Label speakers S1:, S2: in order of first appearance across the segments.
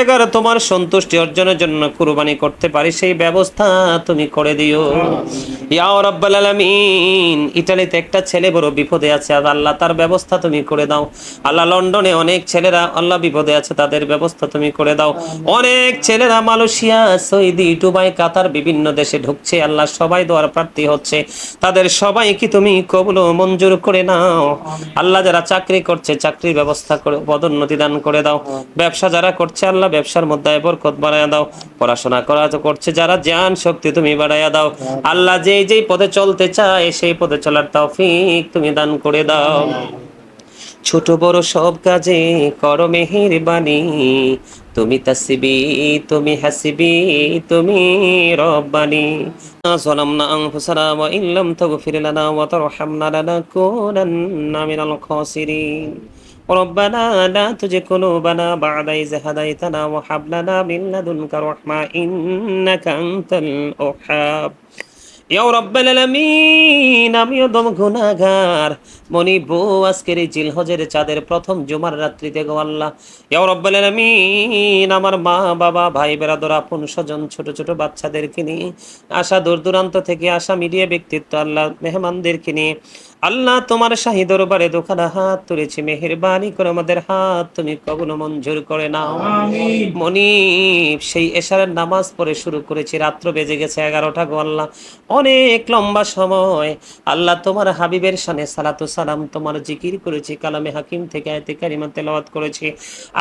S1: জায়গার তোমার সন্তুষ্টি অর্জনের জন্য কুরবানি করতে পারি সেই ব্যবস্থা তুমি করে দিও ইয়া রাব্বাল আলামিন। ইতালিতে একটা ছেলে বড় বিপদে আছে, আর আল্লাহ তার ব্যবস্থা তুমি করে দাও। আল্লাহ লন্ডনে অনেক ছেলেরা আল্লাহ বিপদে আছে, তাদের ব্যবস্থা তুমি করে দাও। অনেক ছেলেরা মালয়েশিয়া, সৌদি, দুবাই, কাতার বিভিন্ন দেশে ঢুকছে, আল্লাহ সবাই দোয়ার প্রার্থী হচ্ছে, তাদের সবাইকে তুমি কবুল ও মঞ্জুর করে নাও। আল্লাহ যারা চাকরি করছে চাকরির ব্যবস্থা করে পদোন্নতি দান করে দাও। ব্যবসা যারা করছে আল্লাহ ব্যবসার মধ্যে বরকত বাড়ায়া দাও। পড়াশোনা করা করছে যারা জ্ঞান শক্তি তুমি বাড়ায়া দাও। আল্লাহ যেই যেই পথে চলতে চায় সেই পথে চলার তৌফিক তুমি দান করে দাও। ছোট বড় সব কাজে করো মেহেরবানি, তুমি তাসবি, তুমি হাসিবি, তুমি রব্বানি। ظلمنا أنفسنا وإن لم تغفر لنا وترحمنا لنكونن من الخاسرين. ربنا لا تزغ قلوبنا بعد إذ هديتنا وهب لنا من لدنك رحمة إنك أنت الوهاب. ইয়া রাব্বাল আলামিন, আমিও দম গুনাহগার মনিব আজকের এই জিলহজের চাঁদের প্রথম জুমার রাত্রিতে গো আল্লাহ, ইয়া রাব্বাল আলামিন আমার মা বাবা ভাই বেরাদর আপন স্বজন ছোট ছোট বাচ্চাদেরকে নিয়ে আসা দূর দূরান্ত থেকে আসা মিডিয়া ব্যক্তিত্ব আল্লাহ মেহমানদেরকে নিয়ে আল্লাহ তোমার শাহী দরবারে দোকানা হাত তুলেছি, মেহেরবানি করে আমাদের হাত তুমি কবুল মঞ্জুর করে নাও। মনিব সেই এশারের নামাজ পড়ে শুরু করেছি, রাত্র বেজে গেছে 11টা গো আল্লাহ, অনেক লম্বা সময় আল্লাহ তোমার হাবিবের শানে সালাতু সালাম তোমার জিকির করেছি, কালামে হাকিম থেকে আয়াতে কারিমা তেলাওয়াত করেছি,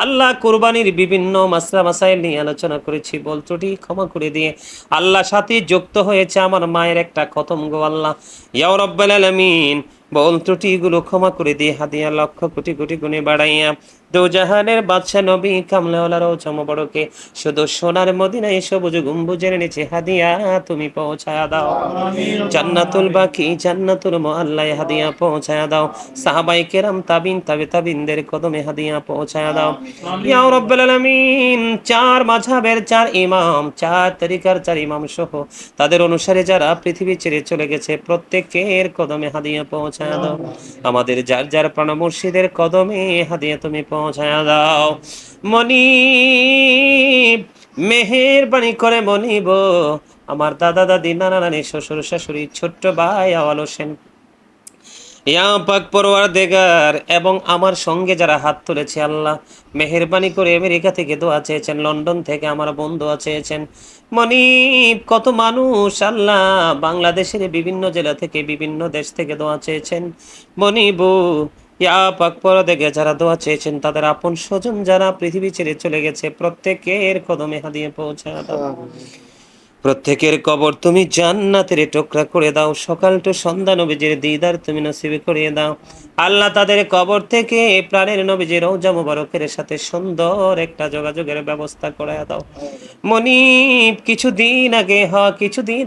S1: আল্লাহ কুরবানির বিভিন্ন মাসলা মাসাইল নিয়ে আলোচনা করেছি, বল ত্রুটি ক্ষমা করে দিয়ে আল্লাহ সাথে যুক্ত হয়েছে আমার মায়ের একটা খতম গো আল্লাহ, ইয়া রাব্বাল আলামিন বল ত্রুটিগুলো ক্ষমা করে দিয়ে হাদিয়া লক্ষ কোটি কোটি গুণে বাড়াইয়া দোজাহানের বাদশা নবী কামলাওয়ালার চমবড়কে শুধু সোনার মদিনায় সবুজ গম্বুজের নিচে হাদিয়া তুমি পৌঁছায়া দাও। জান্নাতুল বাকি জান্নাতুল মুআল্লায় হাদিয়া পৌঁছায়া দাও। সাহাবায়ে কেরাম তাবিন তাবিনদের কদমে হাদিয়া পৌঁছায়া দাও। ইয়া রাব্বাল আলামিন চার মাযহাবের চার ইমাম, চার তরিকার চার ইমাম সহ তাদের অনুসারে যারা পৃথিবী ছেড়ে চলে গেছে প্রত্যেকের কদমে হাদিয়া পৌঁছায়া দাও। আমাদের যার যার প্রাণ মুর্শিদের কদমে হাদিয়া তুমি পৌঁছায়া দাও। মনিব মেহেরবানি করে মনিব আমার দাদা দাদি নানা নানি শ্বশুর শাশুড়ি ছোট্ট ভাই আওয়াল হোসেন, ইয়া পাক পরওয়ারদিগার এবং আমার সঙ্গে যারা হাত তুলেছে আল্লাহ মেহেরবানি করে আমেরিকা থেকে দোয়া চেয়েছেন, লন্ডন থেকে আমার বন্ধু চেয়েছেন, মনিব কত মানুষ আল্লাহ বাংলাদেশের বিভিন্ন জেলা থেকে বিভিন্ন দেশ থেকে দোয়া চেয়েছেন, মনিবু ইয়া পাক পরওয়ারদিগার যারা দোয়া চেয়েছেন তাদের আপন স্বজন যারা পৃথিবী ছেড়ে চলে গেছে প্রত্যেকের কদমে হাদিয়ে পৌঁছায় দাও। প্রত্যেকের কবর তুমি জান্নাতের টুকরা করে দাও, সকাল টু সন্ধ্যা নবীজির দিদার তুমি নসিব করিয়ে দাও। আল্লাহ তাদের কবর থেকে প্রাণের নবীজির রওজা মুবারকের সাথে সুন্দর একটা যোগাযোগের ব্যবস্থা করে দাও। মনিব কিছুদিন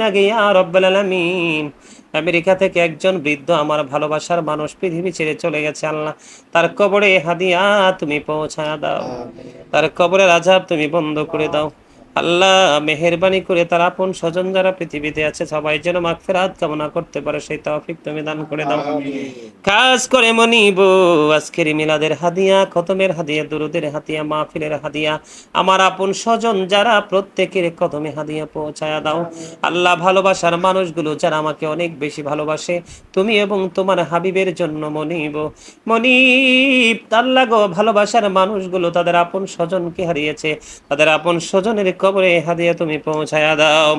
S1: আগে ইয়া রাব্বাল আলামিন আমেরিকা থেকে একজন বৃদ্ধ আমার ভালোবাসার মানুষ পৃথিবী ছেড়ে চলে গেছে আল্লাহ, তার কবরে হাদিয়া তুমি পৌঁছায় দাও, তার কবরের আযাব তুমি বন্ধ করে দাও। আল্লাহ মেহেরবানি করে তার আপন স্বজন যারা পৃথিবীতে আছে সবাই যেন মাগফিরাত কামনা করতে পারে সেই তৌফিক তুমি দান করে দাও। খাস করে মনিব আজকের মিলাদের হাদিয়া, খতমের হাদিয়া, দুরুদের হাদিয়া, মাহফিলের হাদিয়া আমার আপন স্বজন যারা প্রত্যেকের কদমে হাদিয়া পৌঁছায়া দাও। আল্লাহ ভালোবাসার মানুষগুলো যারা আমাকে অনেক বেশি ভালোবাসে তুমি এবং তোমার হাবিবের জন্য মনিব আল্লাহ গো ভালোবাসার মানুষগুলো তাদের আপন স্বজনকে হারিয়েছে, তাদের আপন স্বজনের কবরে হাদিয়া তুমি পৌঁছায়া দাও।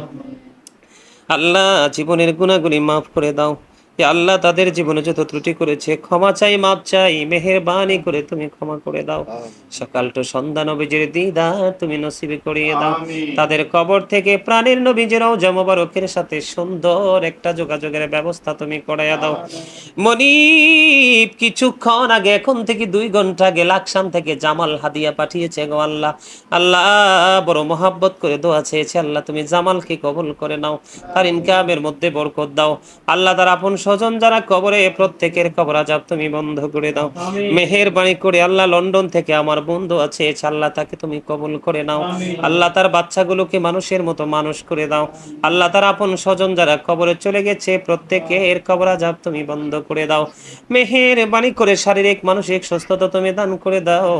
S1: আল্লাহ জীবনের গুনাহগুলি মাফ করে দাও। আল্লাহ তাদের জীবনে যত ত্রুটি করেছে ক্ষমা চাই, মাপ চাই, মেহেরবানি করে তুমি ক্ষমা করে দাও। সকাল টু সন্ধ্যা নবীজির দিদার তুমি নসিব করিয়ে দাও। তাদের কবর থেকে প্রাণের নবীজির রওজা মুবারকের সাথে সুন্দর একটা যোগাযোগের ব্যবস্থা তুমি করাইয়া দাও। মনিব কিছুক্ষণ আগে এখন থেকে 2 ঘন্টা আগে লাকসাম থেকে জামাল হাদিয়া পাঠিয়েছে গো আল্লাহ, আল্লাহ বড় মহাব্বত করে দোয়া চেয়েছে আল্লাহ তুমি জামালকে কবুল করে নাও, তার ইনকামের মধ্যে বরকত দাও। আল্লাহ তার আপন স্বজন যারা কবরে, প্রত্যেকের কবর আযাব তুমি বন্ধ করে দাও। মেহেরবানি করে আল্লাহ লন্ডন থেকে আমার বন্ধু আছে, আল্লাহ তাকে তুমি কবুল করে নাও। আল্লাহ তার বাচ্চাগুলোকে মানুষের মতো মানুষ করে দাও। আল্লাহ তার আপন স্বজন যারা কবরে চলে গেছে, প্রত্যেকের কবর আযাব তুমি বন্ধ করে দাও। মেহেরবানি করে শারীরিক মানসিক সুস্থতা তুমি দান করে দাও।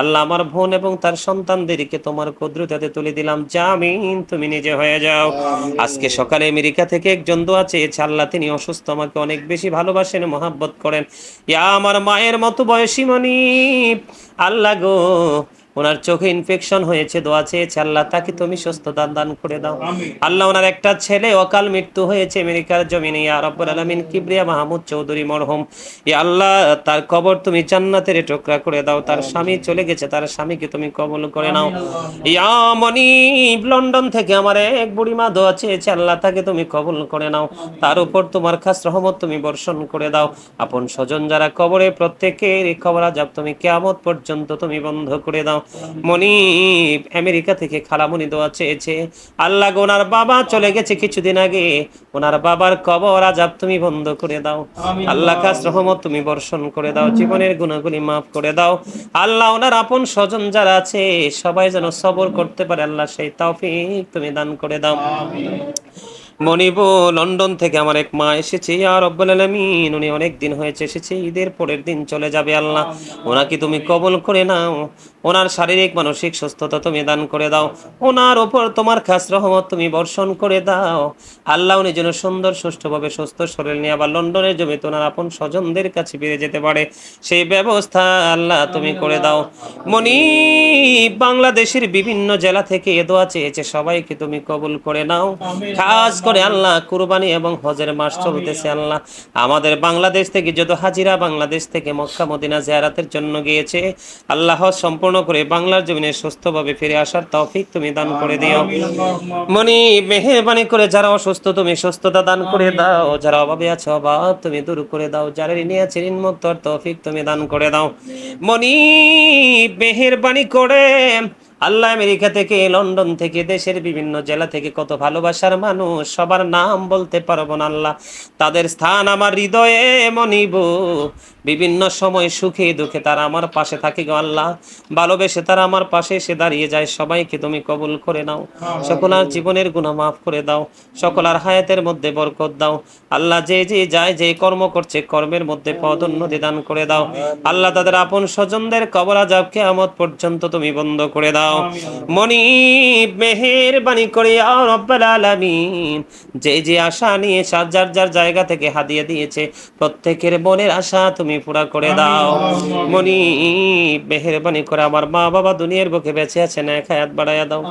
S1: আল্লাহ আমার বোন এবং তার সন্তানদেরকে তোমার কুদরতে তুলে দিলাম, জামিন তুমি নিজে হয়ে যাও। আজকে সকালে আমেরিকা থেকে একজন দোয়া চেয়েছে, আল্লাহ তিনি অসুস্থ, আমাকে অনেক বেশি ভালোবাসেন, মহাব্বত করেন। ইয়া আমার মায়ের মতো বয়সী মনিব, আল্লাহ গো ওনার চোখে ইনফেকশন হয়েছে, দোয়া চেয়েছে, আল্লাহ তাকে তুমি সুস্থতা দান করে দাও। আল্লাহ ওনার একটা ছেলে অকাল মৃত্যু হয়েছে আমেরিকার জমিনে, ইয়া রাব্বুল আলামিন কিবরিয়া মাহমুদ চৌধুরী মরহুম, ইয়া আল্লাহ তার কবর তুমি জান্নাতের টুকরা করে দাও। তার স্বামী চলে গেছে, তার স্বামীকে তুমি কবুল করে নাও। ইয়া মনিব লন্ডন থেকে আমার এক বুড়িমা দোয়া চেয়েছে, আল্লাহ তাকে তুমি কবুল করে নাও। তার উপর তোমার খাস রহমত তুমি বর্ষণ করে দাও। আপন স্বজন যারা কবরে, প্রত্যেকের কবর আযাব তুমি কিয়ামত পর্যন্ত তুমি বন্ধ করে দাও। মনিব আমেরিকা থেকে খালামণি দোয়া চেয়েছে, আল্লাহ গো ওনার বাবা চলে গেছে কিছুদিন আগে, ওনার বাবার কবর আযাব তুমি বন্ধ করে দাও। আল্লাহ খাস রহমত তুমি বর্ষণ করে দাও, জীবনের গুনাহগুলি মাফ করে দাও। আল্লাহ ওনার আপন স্বজন যারা আছে সবাই যেন সবর করতে পারে, আল্লাহ সেই তৌফিক তুমি দান করে দাও। মনিব লন্ডন থেকে আমার এক মা এসেছে, ইয়া রাব্বুল আলামিন উনি অনেক দিন হয়েছে এসেছে, ঈদের পরের দিন চলে যাবে, আল্লাহ ওনাকে তুমি কবুল করে নাও। ওনার শারীরিক মানসিক সুস্থতা তুমি দান করে দাও, ওনার উপর তোমার খাস রহমত তুমি বর্ষণ করে দাও। আল্লাহ উনি যেন সুন্দর সুষ্ঠুভাবে সুস্থ শরীর নিয়ে আবার লন্ডনের জমিতে ওনার আপন স্বজনদের কাছে ফিরে যেতে পারে, সেই ব্যবস্থা আল্লাহ তুমি করে দাও। মনিব বাংলাদেশের বিভিন্ন জেলা থেকে এ দোয়া চেয়েছে, সবাইকে তুমি কবুল করে নাও। খাস করে আল্লাহ কুরবানি এবং হজের মাস চলতেছে, আল্লাহ আমাদের বাংলাদেশ থেকে যত হাজিরা বাংলাদেশ থেকে মক্কা মদিনা জিয়ারাতের জন্য গিয়েছে, আল্লাহ হজ সম্পূর্ণ করে বাংলার জমিনে সুস্থভাবে ফিরে আসার তৌফিক তুমি দান করে দিও। মনিব মেহেরবানি করে যারা অসুস্থ তুমি সুস্থতা দান করে দাও, যারা অভাবে আছে অভাব তুমি দূর করে দাও, যারা ঋণে আছে ঋণ মুক্তর তৌফিক তুমি দান করে দাও। মনিব মেহেরবানি করে আল্লাহ আমেরিকা থেকে, লন্ডন থেকে, দেশের বিভিন্ন জেলা থেকে কত ভালোবাসার মানুষ, সবার নাম বলতে পারবো না আল্লাহ, তাদের স্থান আমার হৃদয়ে। মনিব বিভিন্ন সময় সুখে দুঃখে তারা আমার পাশে থাকে গো আল্লাহ, ভালোবেসে তারা আমার পাশে এসে দাঁড়িয়ে যায়, সবাইকে তুমি কবুল করে নাও। সকলার জীবনের গুনাহ মাফ করে দাও, সকলার হায়াতের মধ্যে বরকত দাও। আল্লাহ যে যে যায় যে কর্ম করছে কর্মের মধ্যে পদোন্নতি দান করে দাও। আল্লাহ তাদের আপন স্বজনদের কবর আযাব কিয়ামত পর্যন্ত তুমি বন্ধ করে দাও। মনিব মেহেরবানি করে ইয়া রাব্বুল আলামিন যে যে আশা নিয়ে যার যার জায়গা থেকে হাদিয়া দিয়েছে, প্রত্যেকের মনের আশা তুমি পুরা করে দাও। মনিব মেহেরবানি করে আমার মা বাবা দুনিয়ার বুকে বেঁচে আছে না, এক হায়াত বাড়ায়া দাও,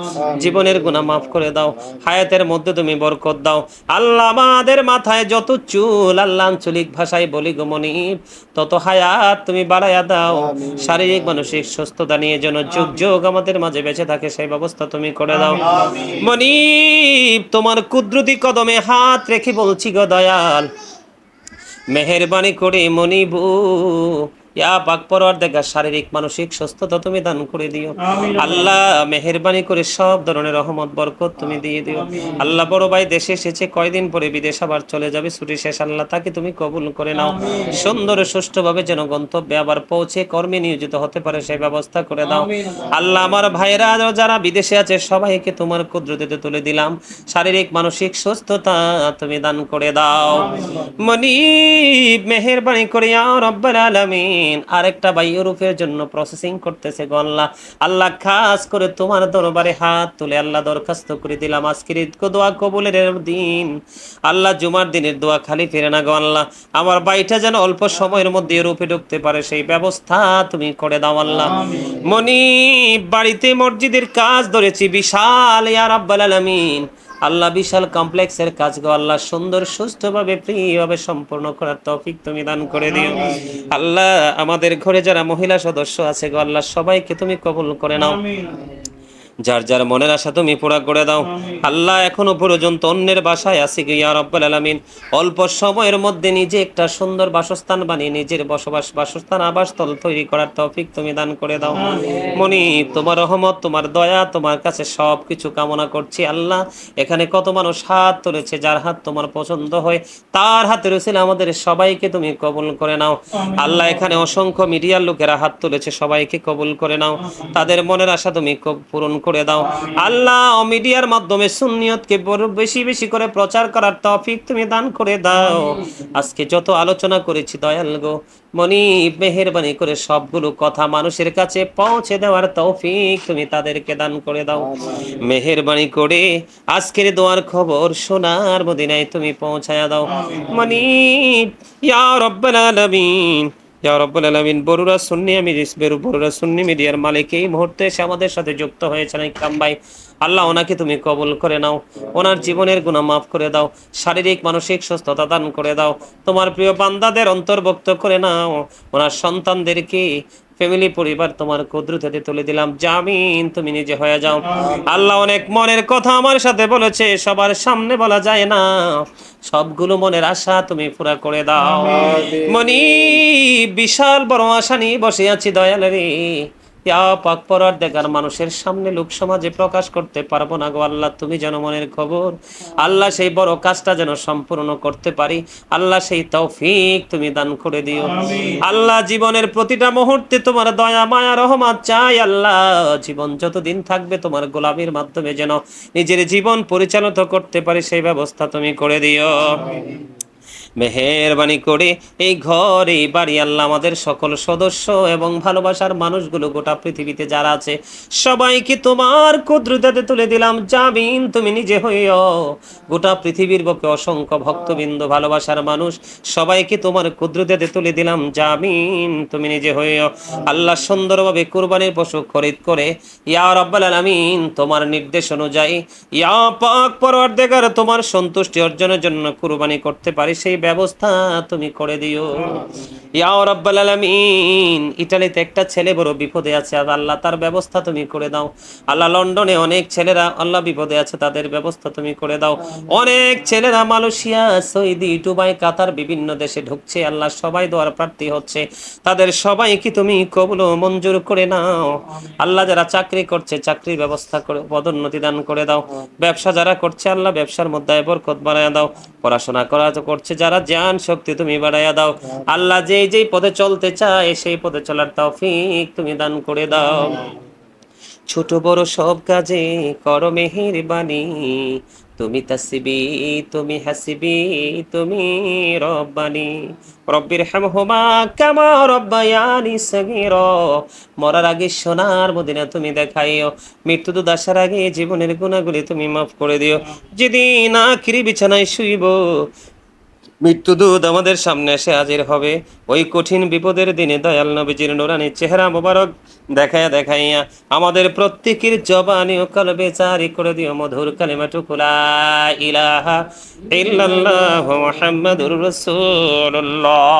S1: জীবনের গুনাহ মাফ করে দাও, হায়াতের মধ্যে তুমি বরকত দাও। আল্লাহ আমাদের মাথায় যত চুল, আল্লাহ আঞ্চলিক ভাষায় বলি গো মনিব, তত হায়াত তুমি বাড়ায়া দাও। শারীরিক মানসিক সুস্থতা নিয়ে যেন যুগ যুগ আমাদের মাঝে বেঁচে থাকে সেই ব্যবস্থা তুমি করে দাও। মনিব তোমার কুদরতি কদমে হাত রেখে বলছি গো দয়াল, মেহেরবানি করে মনিবু ইয়া পাক পরওয়ারদিগার শারীরিক মানসিক সুস্থতা তুমি দান করে দিও। আল্লাহ মেহেরবানি করে সব ধরনের রহমত বরকত তুমি দিয়ে দিও। আল্লাহ বড় ভাই দেশে এসেছে, কয়দিন পরে বিদেশ আবার চলে যাবে, ছুটি শেষ, আল্লাহ তাকে তুমি কবুল করে নাও। সুন্দর সুষ্ঠুভাবে যেন গন্তব্যে আবার পৌঁছে কর্মে নিয়োজিত হতে পারে সেই ব্যবস্থা করে দাও। আল্লাহ আমার ভাইরা যারা বিদেশে আছে সবাইকে তোমার কুদরতিতে তুলে দিলাম, শারীরিক মানসিক সুস্থতা তুমি দান করে দাও। মনিব মেহেরবানি করে ইয়া রাব্বুল আলামিন আরেকটা ভাই ইউরোপের জন্য প্রসেসিং করতেছে গো আল্লাহ, আল্লাহ খাস করে তোমার দরবারে হাত তুলে আল্লাহ দরখাস্ত করে দিলাম, আজকের ঈদ দোয়া কবুলের দিন, আল্লাহ জুমার দিনের দোয়া খালি ফিরে না গো আল্লাহ, আমার ভাইটা যেন অল্প সময়ের মধ্যে ইউরোপে ঢুকতে পারে সেই ব্যবস্থা তুমি করে দাও আল্লাহ। মনিব বাড়িতে মসজিদের কাজ ধরেছি বিশাল, ইয়া রাব্বুল আলামিন আল্লাহ বিশাল কমপ্লেক্সের কাজ গো আল্লাহ সুন্দর সুষ্ঠুভাবে ফ্রিভাবে সম্পূর্ণ করার তৌফিক তুমি দান করে দিও। আল্লাহ আমাদের ঘরে যারা মহিলা সদস্য আছে গো আল্লাহ সবাইকে তুমি কবুল করে নাও। যার যার মনের আশা তুমি পুরা করে দাও আল্লাহ। এখনো পর্যন্ত অন্যের বাসায় আছি গো ইয়া রাব্বাল আলামিন, অল্প সময়ের মধ্যে নিজে একটা সুন্দর বাসস্থান বানিয়ে নিজের বাসস্থান আবাসস্থল তৈরি করার তৌফিক তুমি দান করে দাও মনি। তোমার রহমত, তোমার দয়া, তোমার কাছে সব কিছু কামনা করছি আল্লাহ। এখানে কত মানুষ হাত তুলেছে, যার হাত তোমার পছন্দ হয় তার হাতে রয়েছিল আমাদের সবাইকে তুমি কবুল করে নাও আল্লাহ। এখানে অসংখ্য মিডিয়ার লোকেরা হাত তুলেছে, সবাইকে কবুল করে নাও, তাদের মনের আশা তুমি পূরণ করে দাও আল্লাহ। মিডিয়ার মাধ্যমে সুন্নিয়তকে বেশি বেশি করে প্রচার করার তৌফিক তুমি দান করে দাও। আজকে যত আলোচনা করেছি দয়াল গো মনি, মেহেরবানি করে সবগুলো কথা মানুষের কাছে পৌঁছে দেওয়ার তৌফিক তুমি তাদেরকে দান করে দাও মেহেরবানি করে। আজকের দোয়ার খবর সোনার মদিনায় তুমি পৌঁছায়া দাও মনি ইয়া রাব্বাল আলামিন। ইয়া রাব্বাল আলামিন, বরুড়া সুন্নি বরুড়া সুন্নি মিডিয়ার মালিক এই মুহূর্তে এসে আমাদের সাথে যুক্ত হয়েছেন ইকরাম ভাই আল্লাহ, ওনাকে তুমি কবুল করে নাও, ওনার জীবনের গুনাহ মাফ করে দাও, শারীরিক মানসিক সুস্থতা দান করে দাও, তোমার প্রিয় বান্দাদের অন্তর্ভুক্ত করে নাও, ওনার সন্তানদেরকে ফ্যামিলি পরিবার তোমার কুদরতে তুলে দিলাম, জামিন তুমি নিজে হয়ে যাও আল্লাহ। অনেক মনের কথা আমার সাথে বলেছে, সবার সামনে বলা যায় না, সবগুলো মনের আশা তুমি পুরা করে দাও মনি। বিশাল বড় আশা নিয়ে বসে আছি দয়াল রে, ইয়া পাক পরওয়ারদিগার, মানুষের সামনে লোক সমাজে প্রকাশ করতে পারবো না গো আল্লাহ, তুমি যেন মনের খবর আল্লাহ সেই বড় কাজটা যেন সম্পূর্ণ করতে পারি আল্লাহ, সেই তৌফিক তুমি দান করে দিও আল্লাহ। জীবনের প্রতিটা মুহূর্তে তোমার দয়া মায়া রহমত চাই আল্লাহ, জীবন যতদিন থাকবে তোমার গোলামির মাধ্যমে যেন নিজের জীবন পরিচালিত করতে পারি সেই ব্যবস্থা তুমি করে দিও মেহেরবানি করে। এই ঘর এই বাড়ি আল্লাহ, আমাদের সকল সদস্য এবং ভালোবাসার মানুষগুলো গোটা পৃথিবীতে যারা আছে সবাইকে তোমার কুদরতে তুলে দিলাম, জামিন তুমি নিজে হইও। গোটা পৃথিবীর বুকে অসংখ্য ভক্তবৃন্দ ভালোবাসার মানুষ সবাইকে তোমার কুদরতে তুলে দিলাম, জামিন তুমি নিজে হইও আল্লাহ। সুন্দরভাবে কুরবানির পশু খরিদ করে ইয়া রাব্বাল আলামিন তোমার নির্দেশ অনুযায়ী ইয়া পাক পরওয়ারদিগার তোমার সন্তুষ্টি অর্জনের জন্য কুরবানি করতে পারি সেই ব্যবস্থা তুমি করে দিও ইয়া রাব্বাল আলামিন। ইতালিতে একটা ছেলে বড় বিপদে আছে আল্লাহ, তার ব্যবস্থা তুমি করে দাও আল্লাহ। লন্ডনে অনেক ছেলেরা আল্লাহ বিপদে আছে, তাদের ব্যবস্থা তুমি করে দাও। অনেক ছেলেরা মালয়েশিয়া, সৌদি, দুবাই, কাতার বিভিন্ন দেশে ঢুকছে আল্লাহ, সবাই দোয়ার প্রার্থী হচ্ছে, তাদের সবাইকে তুমি কবুল ও মঞ্জুর করে নাও আল্লাহ। যারা চাকরি করছে চাকরির ব্যবস্থা করে পদোন্নতি দান করে দাও, ব্যবসা যারা করছে আল্লাহ ব্যবসার মধ্যে বরকত বাড়ায়া দাও, পড়াশোনা করা করছে যারা জ্ঞান শক্তি তুমি বাড়াইয়া দাও আল্লাহ। যেই পথে চলতে চায় সেই পথে চলার তৌফিক তুমি দান করে দাও। ছোট বড় সব কাজে করো মেহেরবানি, তুমি তাসবি তুমি হাসিবি তুমি রব্বানি, রব্বির হামহুমা কামা রব্বায়ানি সগীরা। মরার আগে সোনার মদিনা তুমি দেখাইও, মৃত্যু তো আসার আগে জীবনের গুনাহগুলি তুমি মাফ করে দিও। যেদিন আখিরি বিছানায় শুইব, মৃত্যুদূত আমাদের সামনে এসে হাজির হবে, ওই কঠিন বিপদের দিনে দয়াল নবীজির নুরানি চেহারা মোবারক দেখাইয়া দেখাইয়া আমাদের প্রত্যেকের জবানি ও কলবে জারি করে দিও মধুর কালিমাটুকু লা ইলাহা ইল্লাল্লাহু মুহাম্মাদুর রাসূলুল্লাহ।